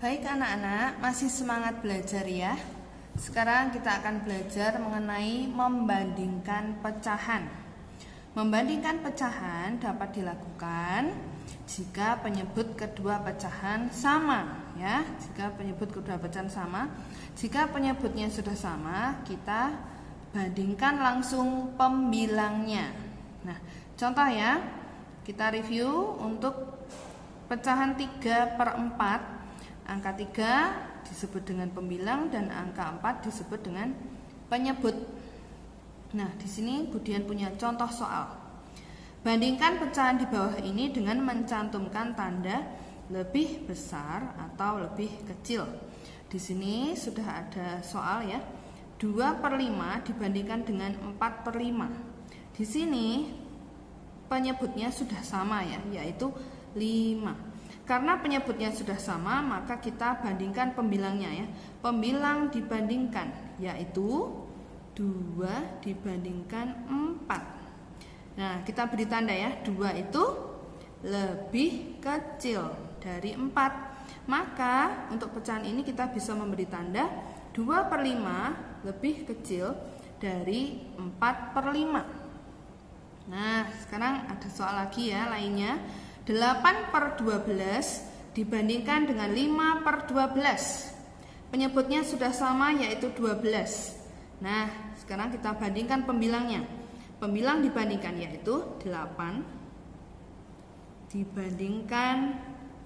Baik anak-anak, masih semangat belajar ya? Sekarang kita akan belajar mengenai membandingkan pecahan. Membandingkan pecahan dapat dilakukan jika penyebut kedua pecahan sama ya. Jika penyebut kedua pecahan sama, jika penyebutnya sudah sama, kita bandingkan langsung pembilangnya. Nah, contoh ya, kita review untuk pecahan 3/4. Angka 3 disebut dengan pembilang dan angka 4 disebut dengan penyebut. Nah, di sini Budian punya contoh soal. Bandingkan pecahan di bawah ini dengan mencantumkan tanda lebih besar atau lebih kecil. Di sini sudah ada soal ya. 2/5 dibandingkan dengan 4/5. Di sini penyebutnya sudah sama ya, yaitu 5. Karena penyebutnya sudah sama, maka kita bandingkan pembilangnya ya. Pembilang dibandingkan, yaitu 2 dibandingkan 4. Nah, kita beri tanda ya, 2 itu lebih kecil dari 4. Maka untuk pecahan ini kita bisa memberi tanda 2/5 lebih kecil dari 4/5. Nah, sekarang ada soal lagi ya lainnya. 8/12 dibandingkan dengan 5/12. Penyebutnya sudah sama, yaitu 12. Nah, sekarang kita bandingkan pembilangnya. Pembilang dibandingkan yaitu 8 dibandingkan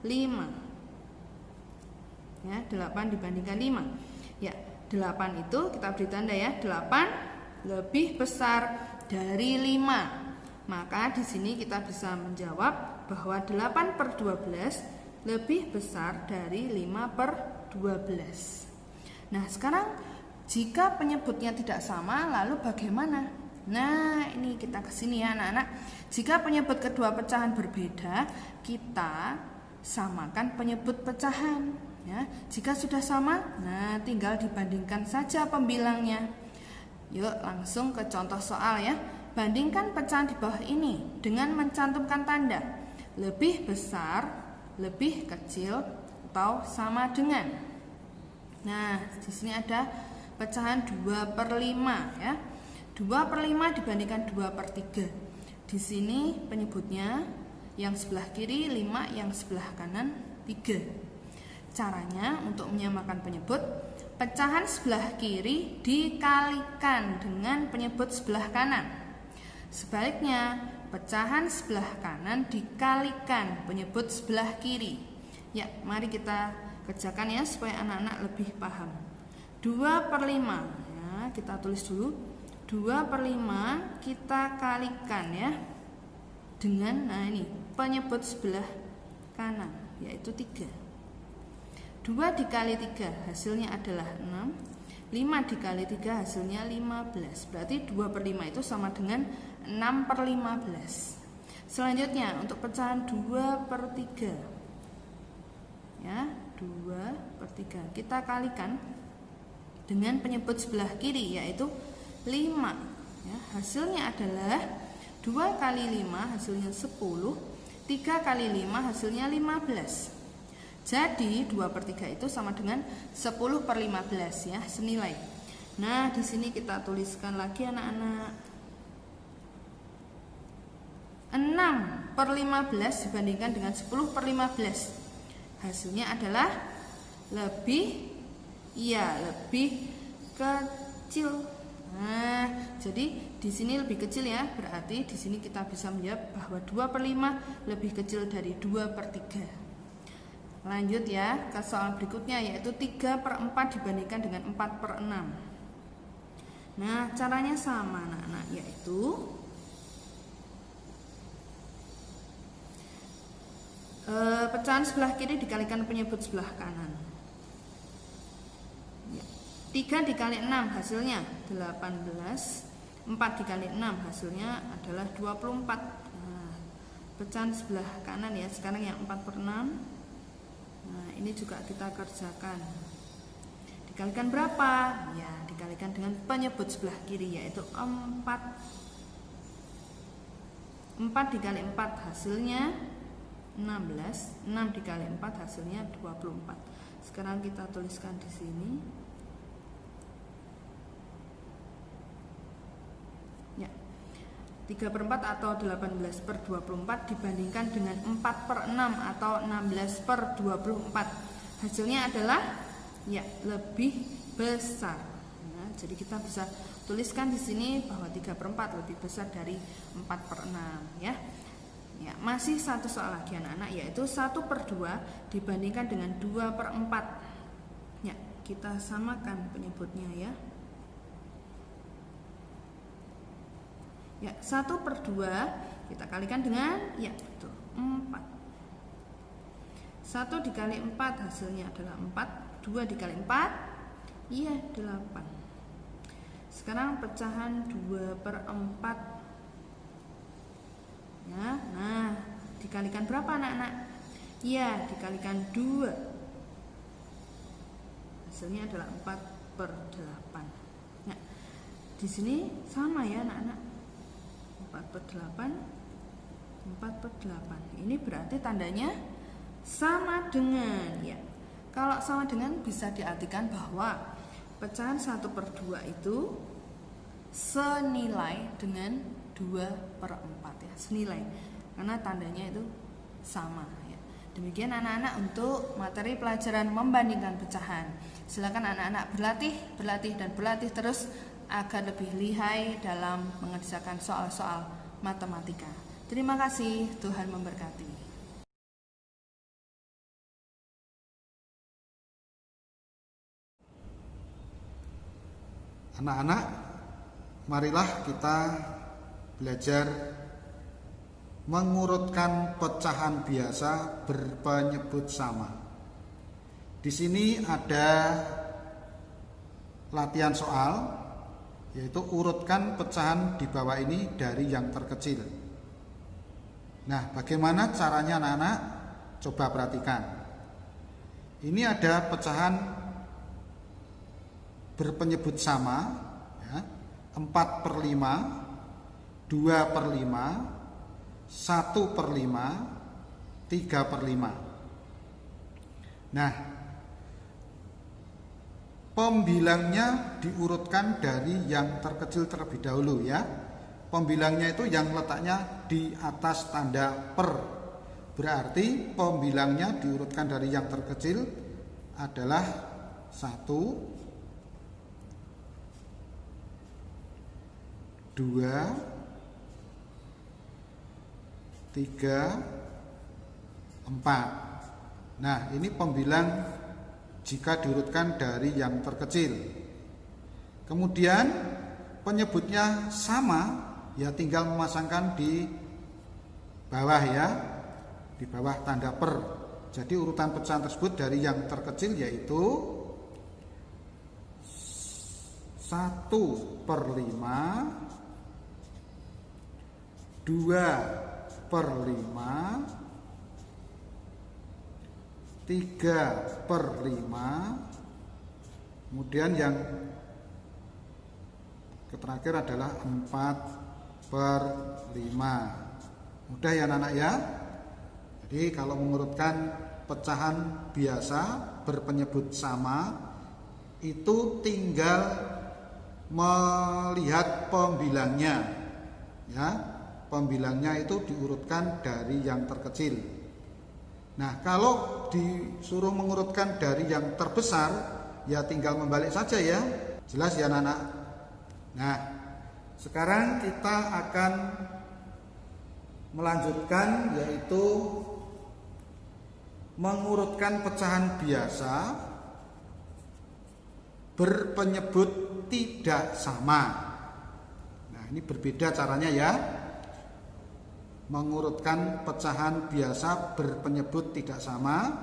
5 ya, 8 dibandingkan 5 ya. 8 itu kita beri tanda ya, 8 lebih besar dari 5. Maka di sini kita bisa menjawab bahwa 8/12 lebih besar dari 5/12. Nah, sekarang jika penyebutnya tidak sama, lalu bagaimana? Nah, ini kita ke sini ya anak-anak. Jika penyebut kedua pecahan berbeda, kita samakan penyebut pecahan ya. Jika sudah sama, nah tinggal dibandingkan saja pembilangnya. Yuk langsung ke contoh soal ya. Bandingkan pecahan di bawah ini dengan mencantumkan tanda lebih besar, lebih kecil, atau sama dengan. Nah, di sini ada pecahan 2/5 ya. 2/5 dibandingkan 2/3. Di sini penyebutnya yang sebelah kiri 5, yang sebelah kanan 3. Caranya untuk menyamakan penyebut, pecahan sebelah kiri dikalikan dengan penyebut sebelah kanan. Sebaliknya, pecahan sebelah kanan dikalikan penyebut sebelah kiri. Ya, mari kita kerjakan ya supaya anak-anak lebih paham. 2/5 ya, kita tulis dulu. 2/5 kita kalikan ya dengan, nah ini penyebut sebelah kanan yaitu 3. 2 dikali 3 hasilnya adalah 6. 5 dikali 3 hasilnya 15. Berarti 2/5 itu sama dengan 6/15. Selanjutnya untuk pecahan 2/3 ya, 2/3 kita kalikan dengan penyebut sebelah kiri yaitu 5 ya. Hasilnya adalah 2 kali 5 hasilnya 10. 3 kali 5 hasilnya 15. Jadi 2/3 itu sama dengan 10/15 ya, senilai. Nah, di sini kita tuliskan lagi anak-anak. 6/15 dibandingkan dengan 10/15. Hasilnya adalah lebih kecil. Nah, jadi di sini lebih kecil ya. Berarti di sini kita bisa menjawab bahwa 2/5 lebih kecil dari 2/3. Lanjut ya ke soal berikutnya, yaitu 3/4 dibandingkan dengan 4/6. Nah, caranya sama anak-anak, yaitu pecahan sebelah kiri dikalikan penyebut sebelah kanan ya. 3 dikali 6 hasilnya 18. 4 dikali 6 hasilnya adalah 24. Nah, pecahan sebelah kanan ya, sekarang yang 4/6. Nah, ini juga kita kerjakan. Dikalikan berapa? Ya, dikalikan dengan penyebut sebelah kiri yaitu 4. 4 dikali 4 hasilnya 16. 6 dikali 4 hasilnya 24. Sekarang kita tuliskan di sini. Ya. 3/4 atau 18/24 dibandingkan dengan 4/6 atau 16/24. Hasilnya adalah ya lebih besar. Nah, jadi kita bisa tuliskan di sini bahwa 3/4 lebih besar dari 4/6 ya. Ya, masih satu soal lagi anak-anak, yaitu 1/2 dibandingkan dengan 2/4. Ya, kita samakan penyebutnya ya. Ya, 1/2 kita kalikan dengan ya betul 4. 1 dikali 4 hasilnya adalah 4. 2 dikali 4 iya 8. Sekarang pecahan 2/4 ya. Nah, dikalikan berapa anak-anak? Iya, dikalikan 2. Hasilnya adalah 4/8. Nah, di sini sama ya anak-anak. 4/8. 4/8. Ini berarti tandanya sama dengan ya. Kalau sama dengan bisa diartikan bahwa pecahan 1/2 itu senilai dengan 2/4 ya, senilai karena tandanya itu sama ya. Demikian anak-anak untuk materi pelajaran membandingkan pecahan. Silakan anak-anak berlatih terus agar lebih lihai dalam mengerjakan soal-soal matematika. Terima kasih, Tuhan memberkati. Anak-anak, marilah kita belajar mengurutkan pecahan biasa berpenyebut sama. Di sini ada latihan soal, yaitu urutkan pecahan di bawah ini dari yang terkecil. Nah, bagaimana caranya anak-anak? Coba perhatikan. Ini ada pecahan berpenyebut sama, ya, 4/5, 2/5, 1/5, 3/5. Nah, pembilangnya diurutkan dari yang terkecil terlebih dahulu ya. Pembilangnya itu yang letaknya di atas tanda per. Berarti pembilangnya diurutkan dari yang terkecil adalah 1, 2, 3, 4. Nah, ini pembilang jika diurutkan dari yang terkecil. Kemudian penyebutnya sama, ya tinggal memasangkan di bawah ya, di bawah tanda per. Jadi urutan pecahan tersebut dari yang terkecil yaitu 1/5, 2/5, 3/5, kemudian yang terakhir adalah 4/5. Mudah ya anak-anak ya. Jadi kalau mengurutkan pecahan biasa berpenyebut sama, itu tinggal melihat pembilangnya ya. Pembilangnya itu diurutkan dari yang terkecil. Nah, kalau disuruh mengurutkan dari yang terbesar, ya tinggal membalik saja ya. Jelas ya anak-anak? Nah, sekarang kita akan melanjutkan, yaitu mengurutkan pecahan biasa berpenyebut tidak sama. Nah, ini berbeda caranya ya. Mengurutkan pecahan biasa berpenyebut tidak sama,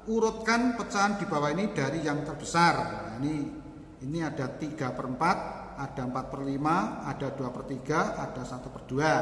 urutkan pecahan di bawah ini dari yang terbesar. Nah, ini ada 3/4, ada 4/5, ada 2/3, ada 1/2.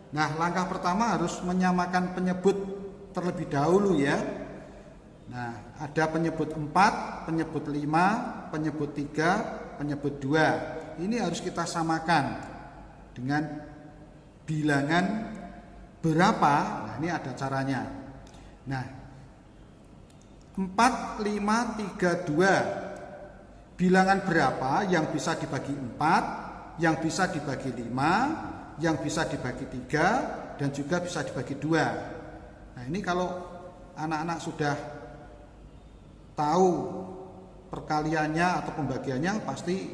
Nah, langkah pertama harus menyamakan penyebut terlebih dahulu ya. Nah, ada penyebut 4, penyebut 5, penyebut 3, penyebut 2. Ini harus kita samakan dengan bilangan berapa. Nah, ini ada caranya. Nah, 4, 5, 3, 2. Bilangan berapa yang bisa dibagi 4, yang bisa dibagi 5, yang bisa dibagi 3, dan juga bisa dibagi 2. Nah, ini kalau anak-anak sudah tahu perkaliannya atau pembagiannya pasti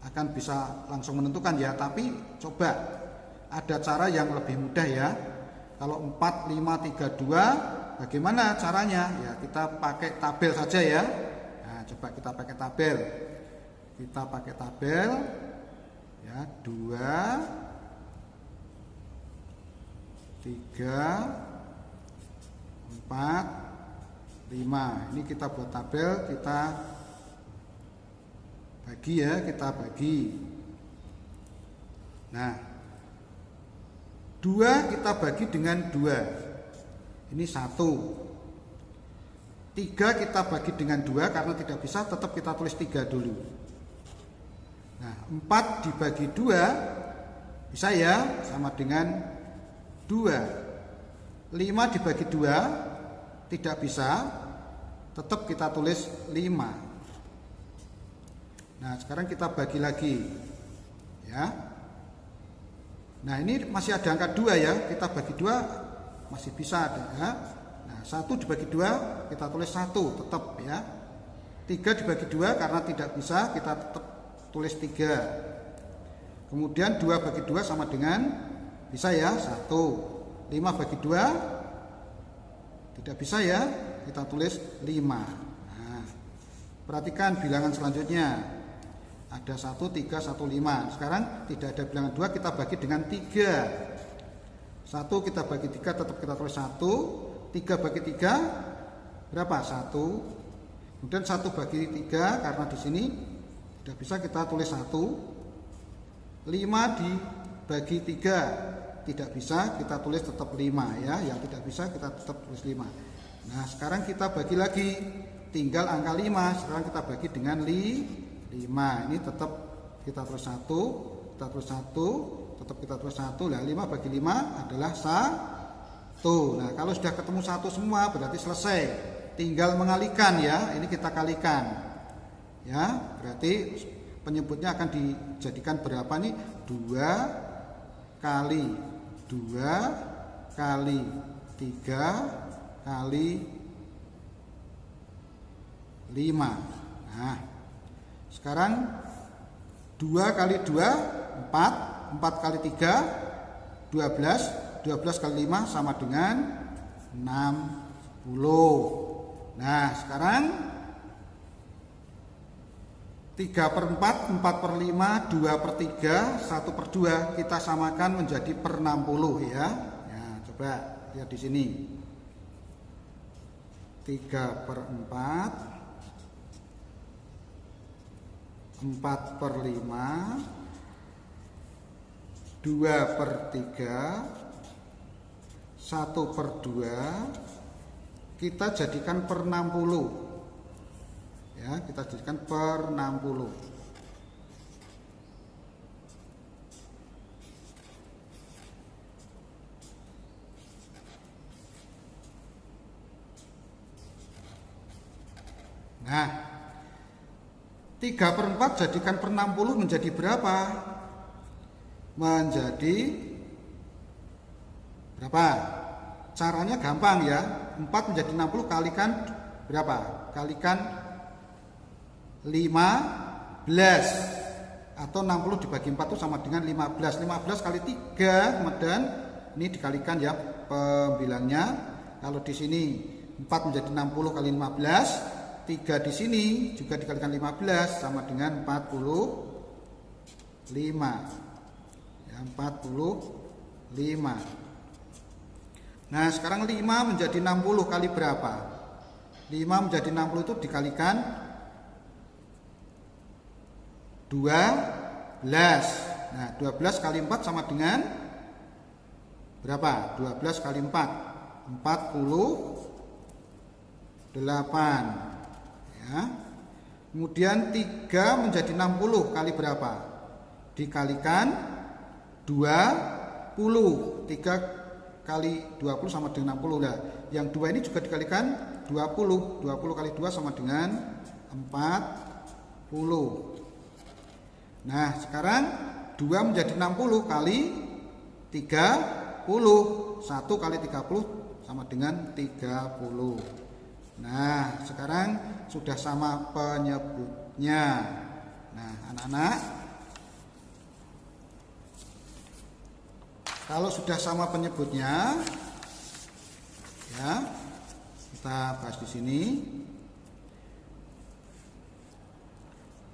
akan bisa langsung menentukan ya. Tapi coba ada cara yang lebih mudah ya. Kalau 4, 5, 3, 2 bagaimana caranya? Ya kita pakai tabel saja ya. Nah, coba kita pakai tabel. Kita pakai tabel ya, 2, 3, 4, 5. Ini kita buat tabel, kita bagi ya, kita bagi. Nah, 2 kita bagi dengan 2. Ini 1. 3 kita bagi dengan 2, karena tidak bisa tetap kita tulis 3 dulu. Nah, 4 dibagi 2 bisa ya, sama dengan 2. 5 dibagi 2 tidak bisa, tetap kita tulis 5. Nah, sekarang kita bagi lagi ya. Nah, ini masih ada angka 2 ya, kita bagi 2 masih bisa ada ya. Nah, 1 dibagi 2 kita tulis 1 tetap ya. 3 dibagi 2 karena tidak bisa, kita tetap tulis 3. Kemudian 2 bagi 2 sama dengan bisa ya, 1. 5 bagi 2 tidak bisa ya, kita tulis 5. Nah, perhatikan bilangan selanjutnya. Ada 1, 3, 1, 5. Sekarang tidak ada bilangan 2, kita bagi dengan 3. 1 kita bagi 3 tetap kita tulis 1. 3 bagi 3 berapa? 1. Kemudian 1 bagi 3 karena di sini tidak bisa, kita tulis 1. 5 dibagi 3 tidak bisa, kita tulis tetap 5 ya. Yang tidak bisa kita tetap tulis 5. Nah, sekarang kita bagi lagi, tinggal angka 5. Sekarang kita bagi dengan 5. Ini tetap kita tulis 1, kita tulis 1, tetap kita tulis 1. Nah, 5 bagi 5 adalah 1. Nah, kalau sudah ketemu 1 semua berarti selesai. Tinggal mengalikan ya. Ini kita kalikan. Ya, berarti penyebutnya akan dijadikan berapa nih? 2 kali 2 kali 3 kali 5. Nah, sekarang 2 kali 2 4, 4 kali 3 12, 12 kali 5 sama dengan 60. Nah, sekarang 3/4, 4/5, 2/3, 1/2 kita samakan menjadi per 60 ya. Ya, coba lihat di sini. 3/4, 4/5, 2/3, 1/2 kita jadikan per 60 ya, kita jadikan per 60. Nah, 3/4 jadikan per 60 menjadi berapa? Menjadi berapa? Caranya gampang ya. 4 menjadi 60 kalikan berapa? Kalikan 15. Atau 60 dibagi 4 itu sama dengan 15. 15 kali 3, kemudian ini dikalikan ya pembilangnya. Kalau di sini 4 menjadi 60 kali 15, 3 di sini juga dikalikan 15 sama dengan 45. Ya, 45. Nah, sekarang 5 menjadi 60 kali berapa? 5 menjadi 60 itu dikalikan 12. Nah, 12 kali 4 sama dengan berapa? 12 kali 4 48 ya. Kemudian 3 menjadi 60 kali berapa? Dikalikan 20. 3 kali 20 sama dengan 60. Nah, Yang 2 ini juga dikalikan 20. 20 kali 2 sama dengan 40. Nah, sekarang 2 menjadi 60 kali 30. 1 kali 30 sama dengan 30. Nah, sekarang sudah sama penyebutnya. Nah, anak-anak, kalau sudah sama penyebutnya, ya, kita bahas di sini.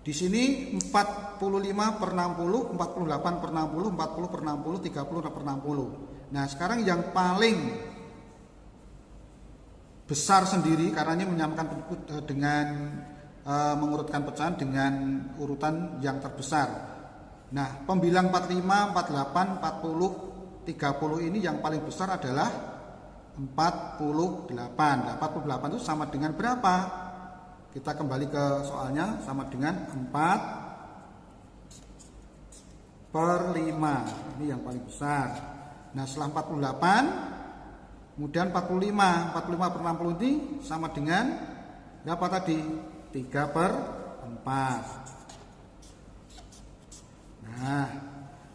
Di sini 45 per 60, 48 per 60, 40 per 60, 30 per 60. Nah, sekarang yang paling besar sendiri karena ini menyamakan dengan mengurutkan pecahan dengan urutan yang terbesar. Nah, pembilang 45, 48, 40, 30 ini yang paling besar adalah 48. 48 itu sama dengan berapa? Kita kembali ke soalnya, sama dengan 4 per 5. Ini yang paling besar. Nah, setelah 48, kemudian 45. 45 per 60 ini sama dengan berapa tadi? 3 per 4. Nah,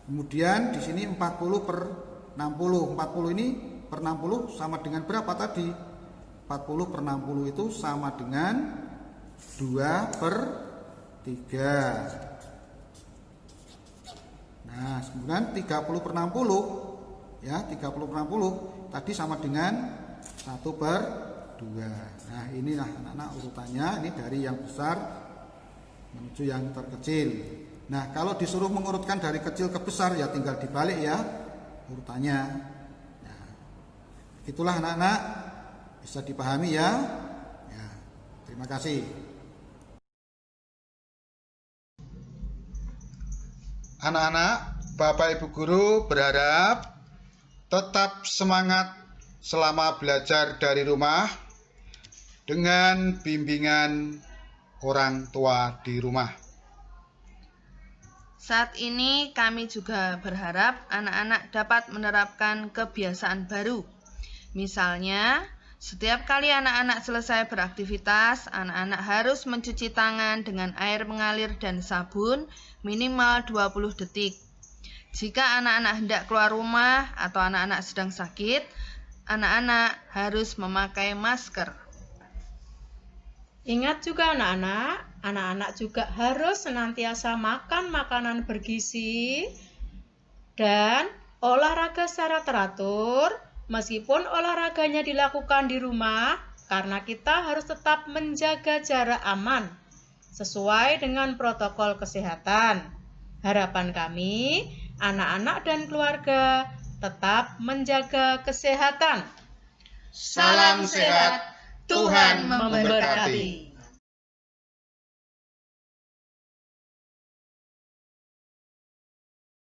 kemudian di sini 40 per 60. 40 ini per 60 sama dengan berapa tadi? 40 per 60 itu sama dengan 2 per 3. Nah, kemudian 30 per 60, ya, 30 per 60 tadi sama dengan 1 per 2. Nah, inilah anak-anak urutannya, ini dari yang besar menuju yang terkecil. Nah, kalau disuruh mengurutkan dari kecil ke besar, ya tinggal dibalik ya urutannya. Nah, itulah anak-anak, bisa dipahami ya. Ya, terima kasih. Anak-anak, Bapak Ibu Guru berharap tetap semangat selama belajar dari rumah dengan bimbingan orang tua di rumah. Saat ini kami juga berharap anak-anak dapat menerapkan kebiasaan baru. Misalnya, setiap kali anak-anak selesai beraktivitas, anak-anak harus mencuci tangan dengan air mengalir dan sabun minimal 20 detik. Jika anak-anak hendak keluar rumah atau anak-anak sedang sakit, anak-anak harus memakai masker. Ingat juga anak-anak juga harus senantiasa makan makanan bergizi dan olahraga secara teratur, meskipun olahraganya dilakukan di rumah, karena kita harus tetap menjaga jarak aman sesuai dengan protokol kesehatan. Harapan kami, anak-anak dan keluarga tetap menjaga kesehatan. Salam sehat, Tuhan memberkati.